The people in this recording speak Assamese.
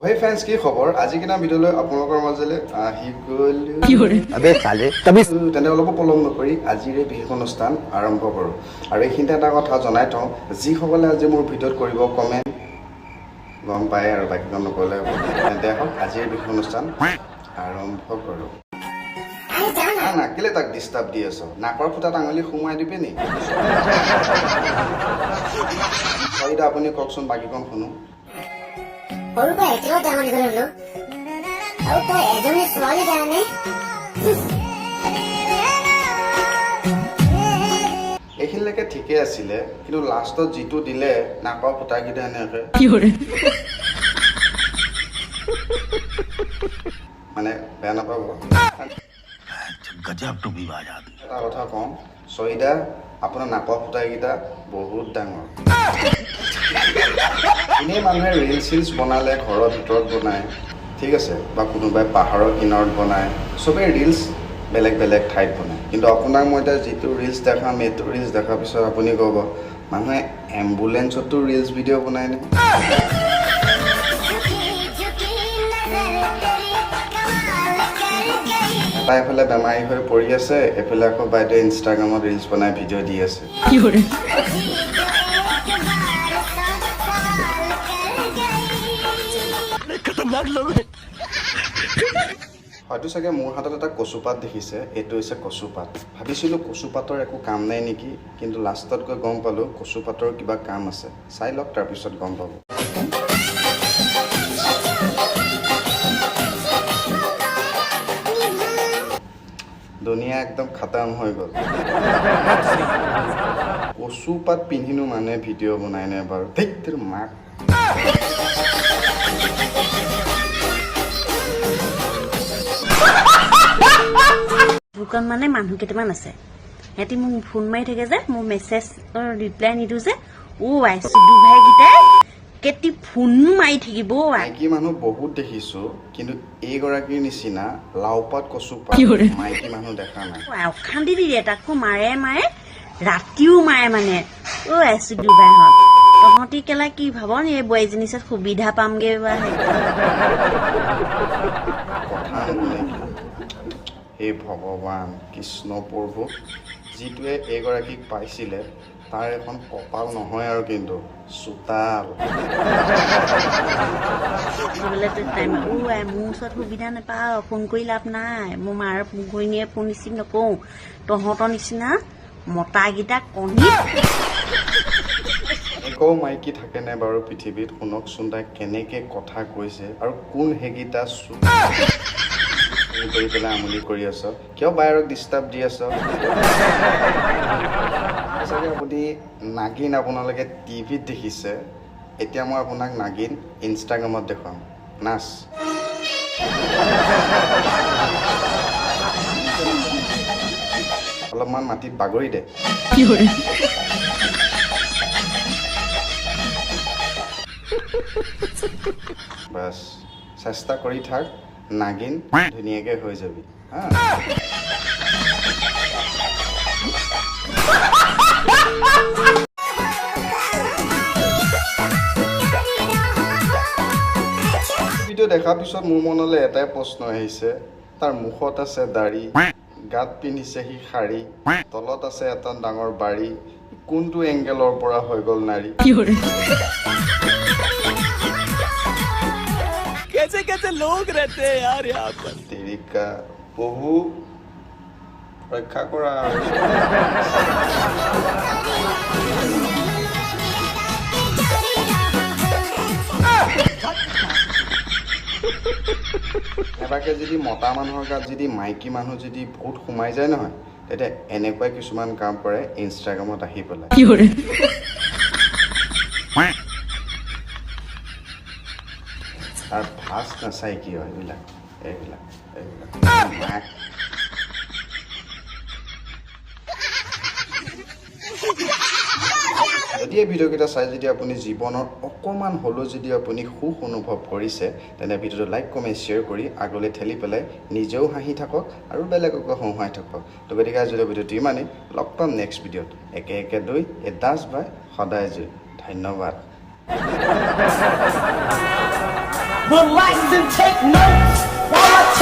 Hey fans, কি খবৰ? আজি কিনা ভিডিঅ'লৈ আপোনালোকৰ মাজলৈ আহি গ'লো। কি কৰে? আবে সালে তবে তেনে অলপ পলম নকৰি আজিৰে বিশেষ অনুষ্ঠান আৰম্ভ কৰোঁ। আৰু এইখিনিতে এটা কথা জনাই থওঁ, যিসকলে আজি মোৰ ভিডিঅ'ত কৰিব কমেণ্ট গম পায় আৰু বাকীখন নক'লে হ'ব। তেন্তে হওক আজিৰ বিশেষ অনুষ্ঠান আৰম্ভ কৰোঁ। না কেলে তাক ডিষ্টাৰ্ব দি আছ? নাকৰ ফুটাত আঙুলি সোমাই দিবি নি? এতিয়া আপুনি কওকচোন বাকীখন শুনো। সৰু পৰা একেলগে ডাঙৰ দীঘল হলো আৰু তই এজনী ছোৱালী কাৰণে এইখিনিলৈকে ঠিকে আছিলে, কিন্তু লাষ্টত যিটো দিলে নাকৰ ফুটাকেইটা এনেকৈ মানে বেয়া নাপাব। এটা কথা কওঁ, চয়দা আপোনাৰ নাকৰ ফুটাকেইটা বহুত ডাঙৰ। এনেই মানুহে ৰিল চিলছ বনালে ঘৰৰ ভিতৰত বনায়, ঠিক আছে, বা কোনোবাই পাহাৰৰ কিনাৰত বনায়, চবেই ৰিলছ বেলেগ বেলেগ ঠাইত বনায়। কিন্তু আপোনাক মই এতিয়া যিটো ৰিলছ দেখাম, এইটো ৰিলছ দেখাৰ পিছত আপুনি ক'ব মানুহে এম্বুলেঞ্চতো ৰিলছ ভিডিঅ' বনায়নে? এটা এফালে বেমাৰী হৈ পৰি আছে, এফালে আকৌ বাইদেৱে ইনষ্টাগ্ৰামত ৰিলছ বনাই ভিডিঅ' দি আছে। হয়তো চাগে মোৰ হাতত এটা কচুপাত দেখিছে, এইটো হৈছে কচুপাত। ভাবিছিলোঁ কচুপাতৰ একো কাম নাই নেকি, কিন্তু লাষ্টত গৈ গম পালোঁ কচুপাতৰ কিবা কাম আছে। চাই লওক, তাৰপিছত গম পাব। দুনিয়া একদম খাটাম হৈ গ'ল। কচুপাত পিন্ধিনো মানে ভিডিঅ' বনাই নে বাৰু? ধেই তোৰ মাক। দোকান মানে মানুহ কেইটামান আছে, সিহঁতি মোক ফোন মাৰি থাকে যে, মোৰ মেছেজৰ ৰিপ্লাই নিদিওঁ যে, আইছো দুভাই কেইটাই কেতি ফোন মাৰি থাকিব। মাইকী মানুহ বহুত দেখিছো, কিন্তু এইগৰাকীৰ নিচিনা লাওপাত কচুপাত মাইকী মানুহ দেখা নাই। অশান্তি দি দিয়ে, তাকো মাৰে ৰাতিও মাৰে মানে। আইছো দুভাইহঁত তহঁতি কেলা কি ভাব নি এই বোৱাৰীজনী ওচৰত সুবিধা পামগে বা কথা নুশুনে কি? হে ভগৱান কৃষ্ণ প্ৰভু, যিটোৱে এইগৰাকীক পাইছিলে তাৰ এখন কপাল নহয় আৰু, কিন্তু চোতাল। মোৰ ওচৰত সুবিধা নাপাওঁ, ফোন কৰি লাভ নাই। মোৰ মাৰ ঘৈণীয়ে ফোন ৰিচিভ নকৰোঁ। তহঁতৰ নিচিনা মতাকেইটা কণী। একো মাইকী থাকেনে বাৰু পৃথিৱীত? শুনকচোন তাই কেনেকে কথা কৈছে, আৰু কোন সেইকেইটা কৰি পেলাই আমনি কৰি আছ? কিয় বাহিৰক ডিষ্টাৰ্ব দি আছ? চাগে আপুনি নাগিন আপোনালোকে টিভিত দেখিছে, এতিয়া মই আপোনাক নাগিন ইনষ্টাগ্ৰামত দেখুৱাম। নাচ। অলপমান মাটিত বাগৰি দে। বাছ চেষ্টা কৰি থাক, নাগিন ধুনীয়াকৈ হৈ যাবি হা। ভিডিঅ' দেখাৰ পিছত মোৰ মনলৈ এটাই প্ৰশ্ন আহিছে, তাৰ মুখত আছে দাড়ি, গাত পিন্ধিছে সি শাৰী, তলত আছে এটা ডাঙৰ বাৰী, কোনটো এংগেলৰ পৰা হৈ গ'ল নাৰী? कैसे कैसे लोग रहते हैं यार यहाँ पर। তেৰিকা বহু ৰক্ষা কৰা। এবাৰকে যদি মতা মানুহৰ গাত যদি মাইকী মানুহ যদি ভূত সোমাই যায় নহয়, তেতিয়া এনেকুৱাই কিছুমান কাম কৰে ইনষ্টাগ্ৰামত আহি পেলাই। আৰু ফাৰ্ষ্ট নাচাই কিয় এইবিলাক এইবিলাক এইবিলাক মাক। যদি এই ভিডিঅ'কেইটা চাই যদি আপুনি জীৱনৰ অকণমান হ'লেও যদি আপুনি সুখ অনুভৱ কৰিছে, তেনে ভিডিঅ'টো লাইক কমেণ্ট শ্বেয়াৰ কৰি আগলৈ ঠেলি পেলাই নিজেও হাঁহি থাকক আৰু বেলেগকো হহুৱাই থাকক। তো গতিকে আজি ভিডিঅ'টো ইমানেই, লগ পাম নেক্সট ভিডিঅ'ত। একে একে দুই এই দাস বাই সদায় জুই। ধন্যবাদ। Relax and take notes while I